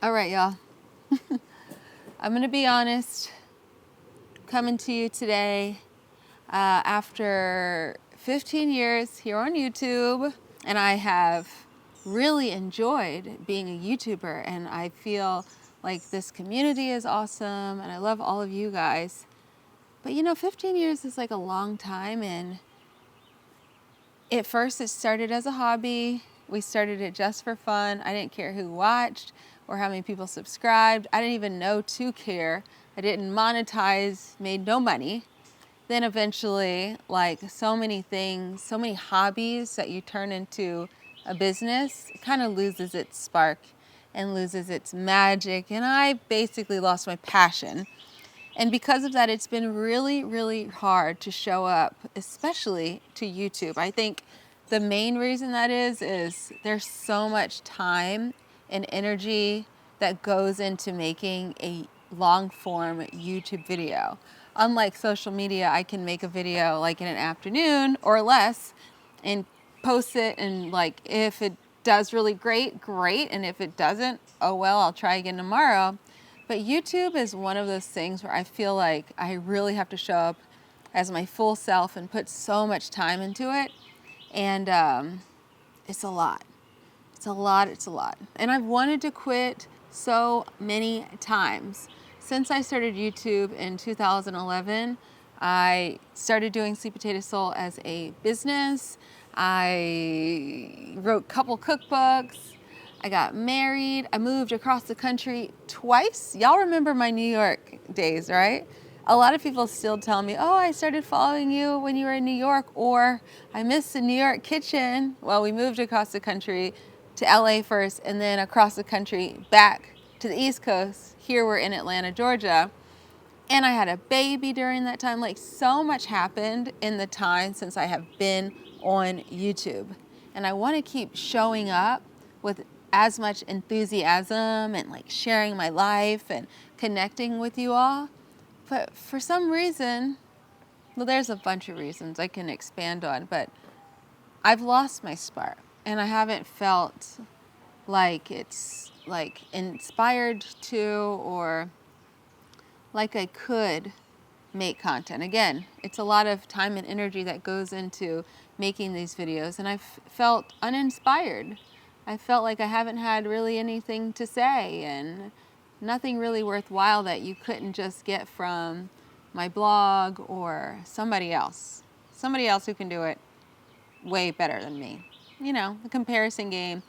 All right, y'all. I'm gonna be honest, coming to you today after 15 years here on YouTube, and I have really enjoyed being a YouTuber, and I feel like this community is awesome, and I love all of you guys. But 15 years is like a long time, and at first it started as a hobby. We started it just for fun. I didn't care who watched or how many people subscribed. I didn't even know to care. I didn't monetize, made no money. Then eventually, like so many things, so many hobbies that you turn into a business, it kind of loses its spark and loses its magic. And I basically lost my passion. And because of that, it's been really, really hard to show up, especially to YouTube. I think the main reason that is there's so much time and energy that goes into making a long form YouTube video. Unlike social media, I can make a video like in an afternoon or less and post it, and like if it does really great, great, and if it doesn't, oh well, I'll try again tomorrow. But YouTube is one of those things where I feel like I really have to show up as my full self and put so much time into it. And it's a lot. It's a lot. It's a lot. And I've wanted to quit so many times. Since I started YouTube in 2011, I started doing Sweet Potato Soul as a business. I wrote a couple cookbooks. I got married. I moved across the country twice. Y'all remember my New York days, right? A lot of people still tell me, oh, I started following you when you were in New York, or I missed the New York kitchen. Well, we moved across the country to LA first, and then across the country back to the East Coast. Here we're in Atlanta, Georgia. And I had a baby during that time. Like, so much happened in the time since I have been on YouTube. And I want to keep showing up with as much enthusiasm and like sharing my life and connecting with you all. But for some reason, well, there's a bunch of reasons I can expand on, but I've lost my spark, and I haven't felt like it's like inspired to, or like I could make content. Again, it's a lot of time and energy that goes into making these videos, and I've felt uninspired. I felt like I haven't had really anything to say, and nothing really worthwhile that you couldn't just get from my blog or somebody else who can do it way better than me. The comparison game,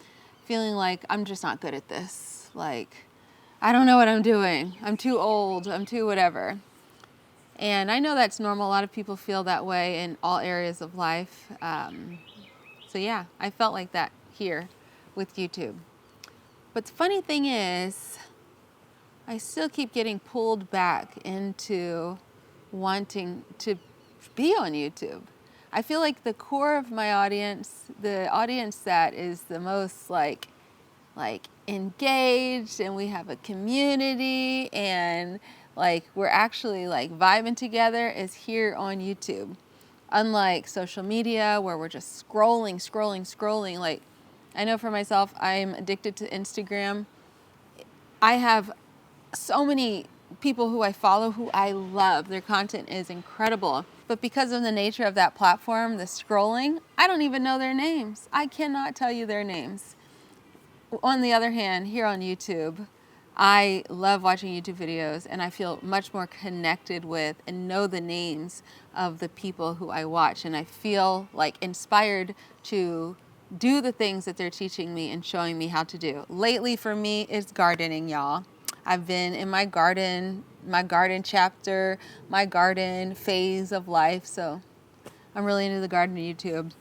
feeling like I'm just not good at this. Like, I don't know what I'm doing. I'm too old. I'm too whatever. And I know that's normal. A lot of people feel that way in all areas of life. So yeah, I felt like that here with YouTube. But the funny thing is, I still keep getting pulled back into wanting to be on YouTube. I feel like the core of my audience, the audience that is the most like engaged, and we have a community, and like we're actually like vibing together, is here on YouTube. Unlike social media where we're just scrolling. Like, I know for myself, I'm addicted to Instagram. I have so many people who I follow who I love. Their content is incredible. But because of the nature of that platform, the scrolling, I don't even know their names. I cannot tell you their names. On the other hand, here on YouTube, I love watching YouTube videos, and I feel much more connected with and know the names of the people who I watch. And I feel like inspired to do the things that they're teaching me and showing me how to do. Lately for me, it's gardening, y'all. I've been in my garden chapter, my garden phase of life. So I'm really into the garden of YouTube.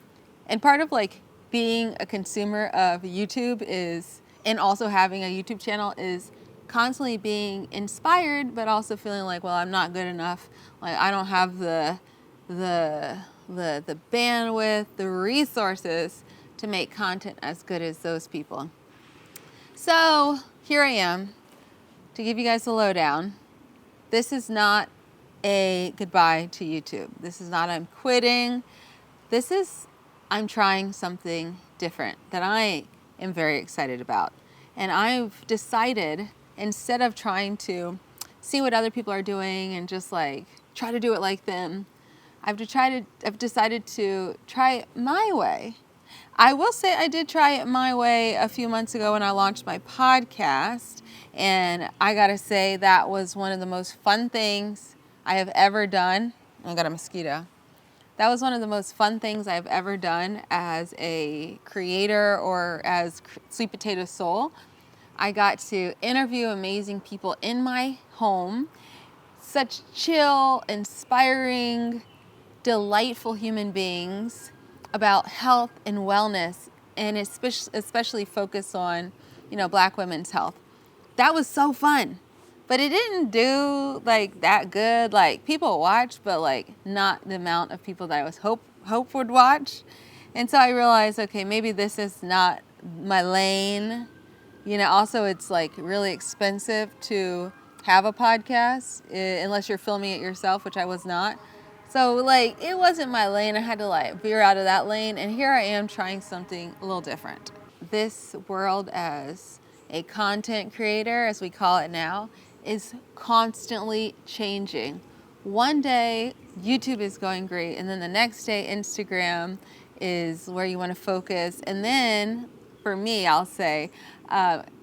And part of like being a consumer of YouTube is, and also having a YouTube channel, is constantly being inspired, but also feeling like, well, I'm not good enough. Like, I don't have the bandwidth, the resources to make content as good as those people. So here I am to give you guys the lowdown. This is not a goodbye to YouTube. This is not I'm quitting. This is I'm trying something different that I am very excited about. And I've decided, instead of trying to see what other people are doing and just like try to do it like them, I've decided to try it my way. I will say I did try it my way a few months ago when I launched my podcast, and I gotta say that was one of the most fun things I have ever done. I got a mosquito. That was one of the most fun things I've ever done as a creator or as Sweet Potato Soul. I got to interview amazing people in my home, such chill, inspiring, delightful human beings about health and wellness, and especially focus on, Black women's health. That was so fun. But it didn't do like that good. Like, people watched, but like not the amount of people that I was hope would watch. And so I realized, okay, maybe this is not my lane. Also it's like really expensive to have a podcast unless you're filming it yourself, which I was not. So like it wasn't my lane. I had to like veer out of that lane, and here I am trying something a little different. This world as a content creator, as we call it now, is constantly changing. One day YouTube is going great, and then the next day Instagram is where you want to focus. And then for me, I'll say,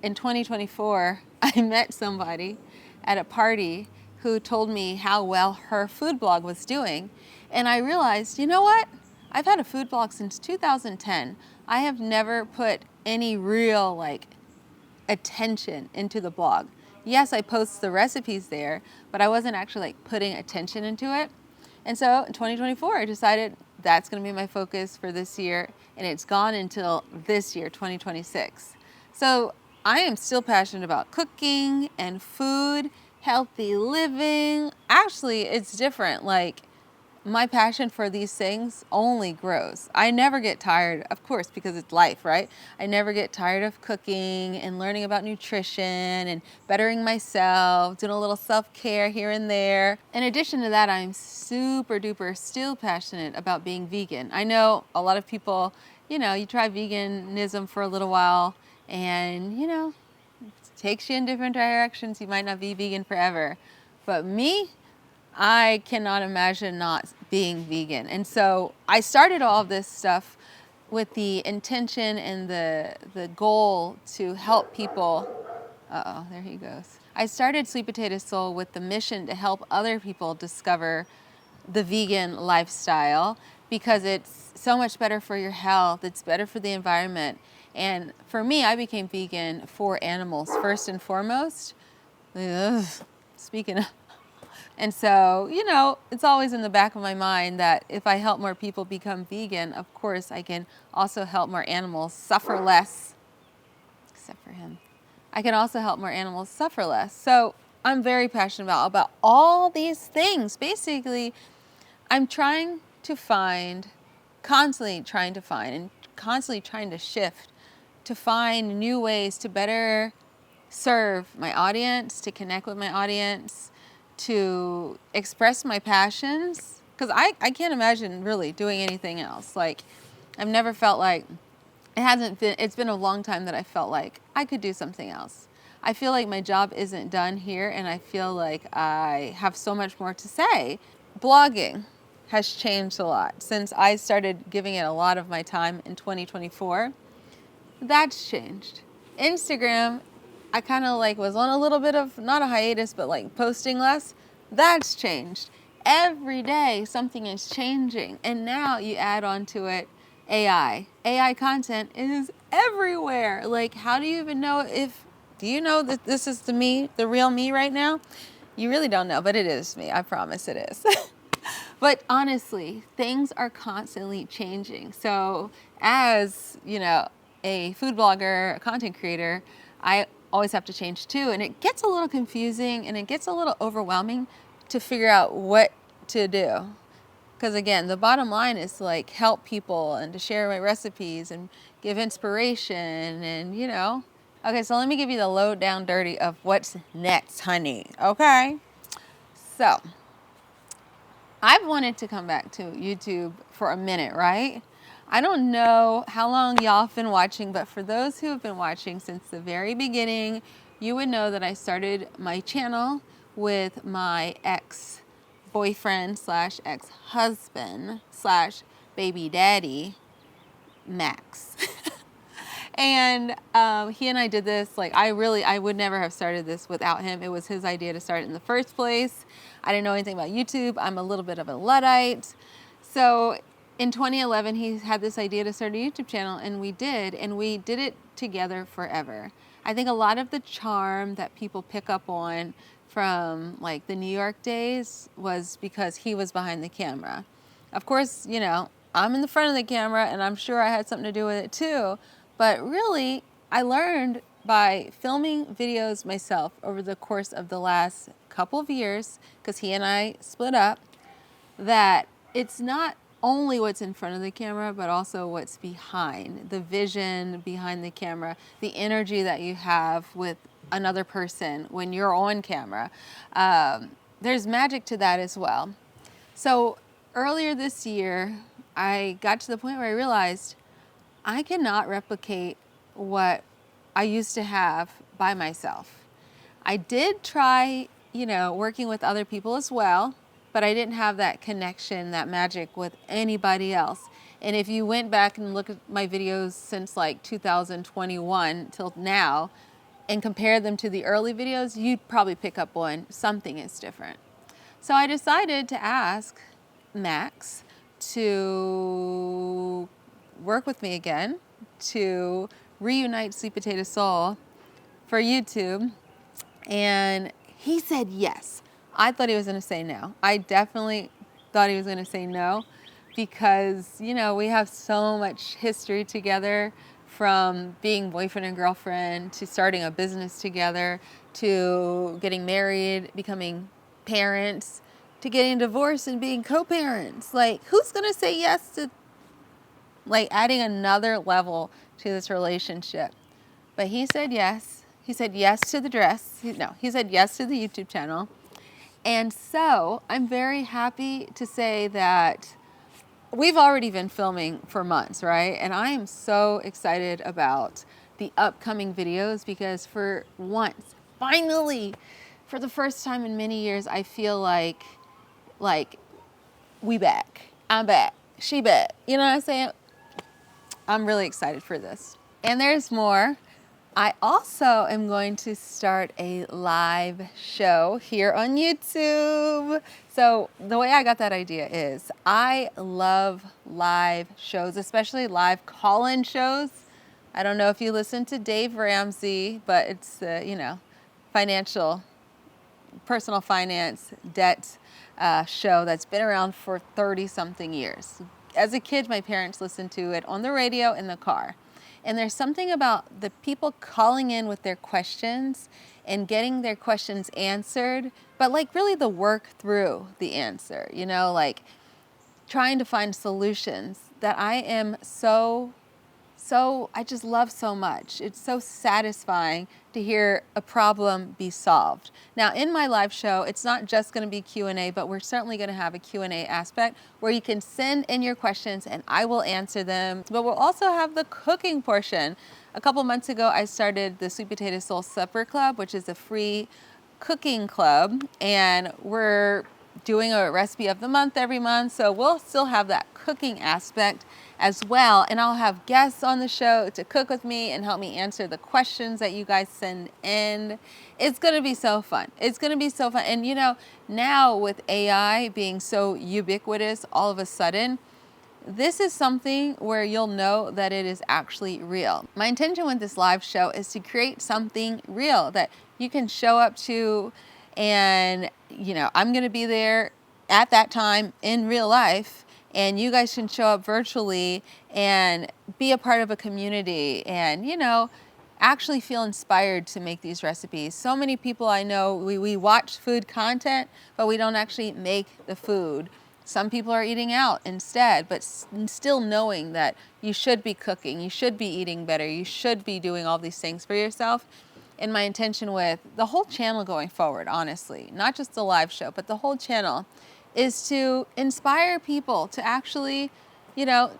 in 2024, I met somebody at a party who told me how well her food blog was doing. And I realized, you know what? I've had a food blog since 2010. I have never put any real attention into the blog. Yes, I post the recipes there, but I wasn't actually putting attention into it. And so in 2024, I decided that's going to be my focus for this year, and it's gone until this year, 2026. So I am still passionate about cooking and food, healthy living. Actually, it's different. My passion for these things only grows. I never get tired, of course, because it's life, right? I never get tired of cooking and learning about nutrition and bettering myself, doing a little self-care here and there. In addition to that, I'm super duper still passionate about being vegan. I know a lot of people, you try veganism for a little while and, it takes you in different directions. You might not be vegan forever. But me, I cannot imagine not being vegan. And so I started all of this stuff with the intention and the goal to help people. Uh-oh, there he goes. I started Sweet Potato Soul with the mission to help other people discover the vegan lifestyle, because it's so much better for your health. It's better for the environment. And for me, I became vegan for animals first and foremost. Ugh, speaking of. And so, it's always in the back of my mind that if I help more people become vegan, of course, I can also help more animals suffer less. Except for him. I can also help more animals suffer less. So I'm very passionate about all these things. Basically, I'm constantly trying to find, and constantly trying to shift to find new ways to better serve my audience, to connect with my audience, to express my passions, because I can't imagine really doing anything else. I've never felt like it's been a long time that I felt like I could do something else. I feel like my job isn't done here, and I feel like I have so much more to say. Blogging has changed a lot since I started giving it a lot of my time in 2024. That's changed. Instagram, I kind of was on a little bit of, not a hiatus, but posting less. That's changed. Every day something is changing. And now you add on to it AI. AI content is everywhere. How do you even know do you know that this is the real me right now? You really don't know, but it is me. I promise it is. But honestly, things are constantly changing. So as, a food blogger, a content creator, I always have to change too. And it gets a little confusing and it gets a little overwhelming to figure out what to do. Because again, the bottom line is to help people and to share my recipes and give inspiration and, Okay, so let me give you the low down dirty of what's next, honey. Okay? So I've wanted to come back to YouTube for a minute, right? I don't know how long y'all have been watching, but for those who have been watching since the very beginning, you would know that I started my channel with my ex-boyfriend slash ex-husband slash baby daddy, Max. And he and I did this, like I would never have started this without him. It was his idea to start it in the first place. I didn't know anything about YouTube. I'm a little bit of a Luddite. So in 2011, he had this idea to start a YouTube channel, and we did it together forever. I think a lot of the charm that people pick up on from like the New York days was because he was behind the camera. Of course, you know, I'm in the front of the camera, and I'm sure I had something to do with it too. But really, I learned by filming videos myself over the course of the last couple of years, because he and I split up, that it's not only what's in front of the camera, but also what's behind, the vision behind the camera, the energy that you have with another person when you're on camera. There's magic to that as well. So earlier this year, I got to the point where I realized I cannot replicate what I used to have by myself. I did try, you know, working with other people as well, but I didn't have that connection, that magic with anybody else. And if you went back and look at my videos since like 2021 till now and compare them to the early videos, you'd probably pick up on something is different. So I decided to ask Max to work with me again to reunite Sweet Potato Soul for YouTube, and he said yes. I thought he was going to say no. I definitely thought he was going to say no, because, you know, we have so much history together, from being boyfriend and girlfriend to starting a business together to getting married, becoming parents, to getting divorced and being co-parents. Like, who's going to say yes to like adding another level to this relationship? But he said yes. He said yes to the dress. He said yes to the YouTube channel. And so I'm very happy to say that we've already been filming for months, right? And I am so excited about the upcoming videos, because for once, finally, for the first time in many years, I feel like we back. I'm back. She back. You know what I'm saying? I'm really excited for this. And there's more. I also am going to start a live show here on YouTube. So the way I got that idea is I love live shows, especially live call-in shows. I don't know if you listen to Dave Ramsey, but it's you know, personal finance, debt show that's been around for 30-something years. As a kid, my parents listened to it on the radio in the car. And there's something about the people calling in with their questions and getting their questions answered, but like really the work through the answer, you know, like trying to find solutions, that I am I just love so much. It's so satisfying to hear a problem be solved. Now, in my live show, it's not just going to be Q&A, but we're certainly going to have a Q&A aspect where you can send in your questions and I will answer them. But we'll also have the cooking portion. A couple months ago, I started the Sweet Potato Soul Supper Club, which is a free cooking club, and we're doing a recipe of the month every month. So we'll still have that cooking aspect as well. And I'll have guests on the show to cook with me and help me answer the questions that you guys send in. It's going to be so fun. It's going to be so fun. And you know, now with AI being so ubiquitous all of a sudden, this is something where you'll know that it is actually real. My intention with this live show is to create something real that you can show up to, and you know, I'm going to be there at that time in real life, and you guys can show up virtually and be a part of a community and, you know, actually feel inspired to make these recipes. So many people I know, we watch food content, but we don't actually make the food. Some people are eating out instead, but still knowing that you should be cooking, you should be eating better, you should be doing all these things for yourself. And my intention with the whole channel going forward, honestly, not just the live show, but the whole channel, is to inspire people to actually, you know,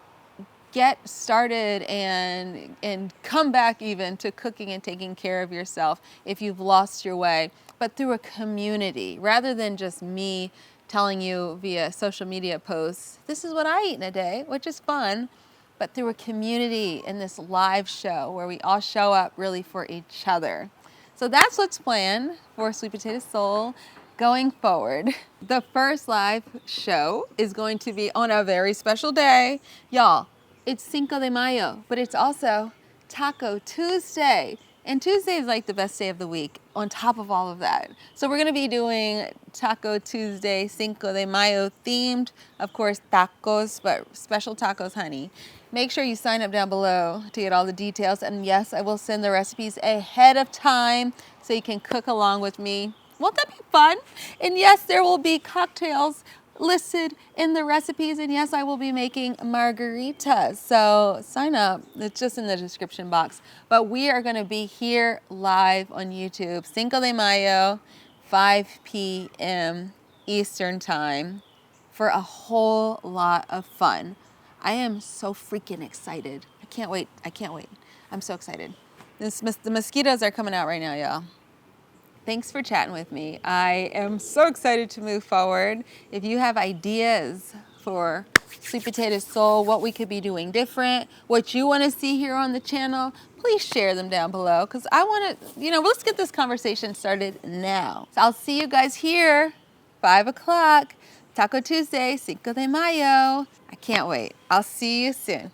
get started and come back even to cooking and taking care of yourself if you've lost your way, but through a community rather than just me telling you via social media posts, this is what I eat in a day, which is fun, but through a community in this live show where we all show up really for each other. So that's what's planned for Sweet Potato Soul going forward. The first live show is going to be on a very special day. Y'all, it's Cinco de Mayo, but it's also Taco Tuesday. And Tuesday is like the best day of the week on top of all of that. So we're gonna be doing Taco Tuesday, Cinco de Mayo themed, of course, tacos, but special tacos, honey. Make sure you sign up down below to get all the details. And yes, I will send the recipes ahead of time so you can cook along with me. Won't that be fun? And yes, there will be cocktails listed in the recipes, and yes, I will be making margaritas, so sign up. It's just in the description box. But we are going to be here live on YouTube, Cinco de Mayo, 5 p.m. Eastern time, for a whole lot of fun. I am so freaking excited. I can't wait. I'm so excited. The mosquitoes are coming out right now, y'all. Thanks for chatting with me. I am so excited to move forward. If you have ideas for Sweet Potato Soul, what we could be doing different, what you want to see here on the channel, please share them down below, because I want to, let's get this conversation started now. So I'll see you guys here, 5 o'clock, Taco Tuesday, Cinco de Mayo. I can't wait. I'll see you soon.